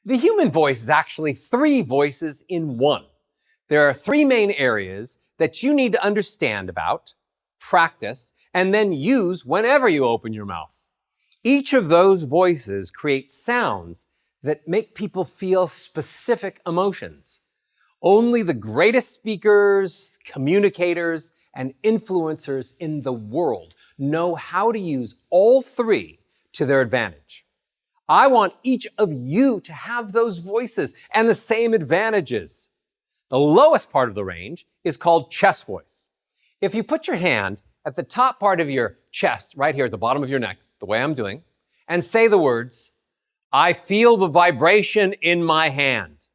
The human voice is actually three voices in one. There are three main areas that you need to understand about, practice, and then use whenever you open your mouth. Each of those voices creates sounds that make people feel specific emotions. Only the greatest speakers, communicators, and influencers in the world know how to use all three to their advantage. I want each of you to have those voices and the same advantages. The lowest part of the range is called chest voice. If you put your hand at the top part of your chest, right here at the bottom of your neck, the way I'm doing, and say the words, "I feel the vibration in my hand."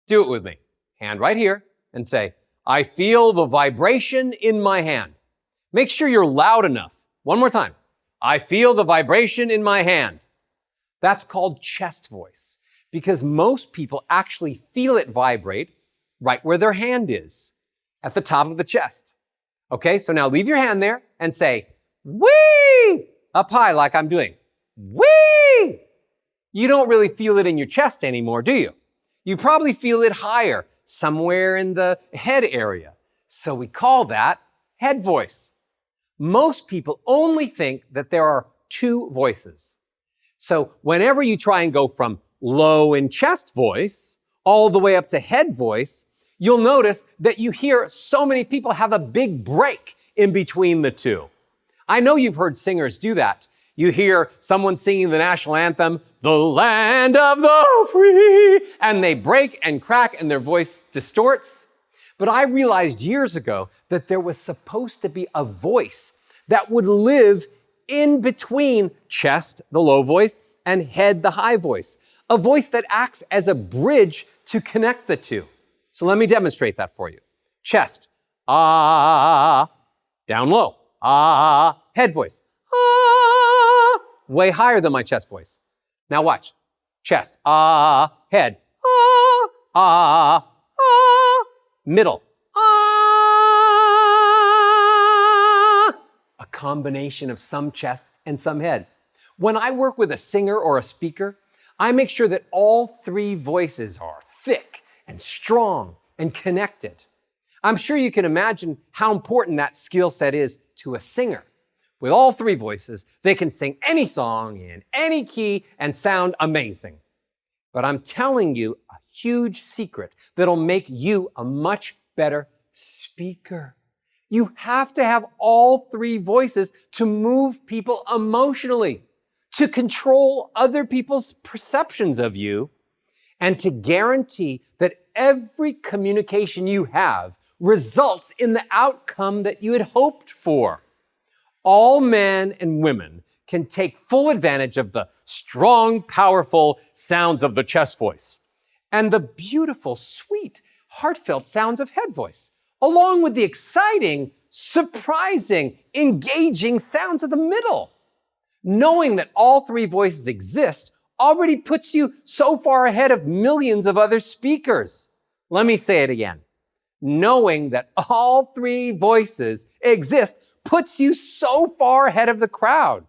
Do it with me. Hand right here and say, "I feel the vibration in my hand." Make sure you're loud enough. One more time. "I feel the vibration in my hand." That's called chest voice because most people actually feel it vibrate right where their hand is, at the top of the chest. Okay, so now leave your hand there and say, "Wee!" up high like I'm doing. Wee! You don't really feel it in your chest anymore, do you? You probably feel it higher, somewhere in the head area. So we call that head voice. Most people only think that there are two voices. So whenever you try and go from low in chest voice all the way up to head voice, you'll notice that you hear so many people have a big break in between the two. I know you've heard singers do that. You hear someone singing the national anthem, "The land of the free," and they break and crack and their voice distorts. But I realized years ago that there was supposed to be a voice that would live in between chest, the low voice, and head, the high voice. A voice that acts as a bridge to connect the two. So let me demonstrate that for you. Chest, ah, down low, ah, head voice, ah, way higher than my chest voice. Now watch. Chest, ah, head, ah, ah, ah, middle, ah. A combination of some chest and some head. When I work with a singer or a speaker, I make sure that all three voices are thick and strong and connected. I'm sure you can imagine how important that skill set is to a singer. With all three voices, they can sing any song in any key and sound amazing. But I'm telling you a huge secret that'll make you a much better speaker. You have to have all three voices to move people emotionally, to control other people's perceptions of you, and to guarantee that every communication you have results in the outcome that you had hoped for. All men and women can take full advantage of the strong, powerful sounds of the chest voice and the beautiful, sweet, heartfelt sounds of head voice, along with the exciting, surprising, engaging sounds of the middle. Knowing that all three voices exist already puts you so far ahead of millions of other speakers. Let me say it again. Knowing that all three voices exist puts you so far ahead of the crowd.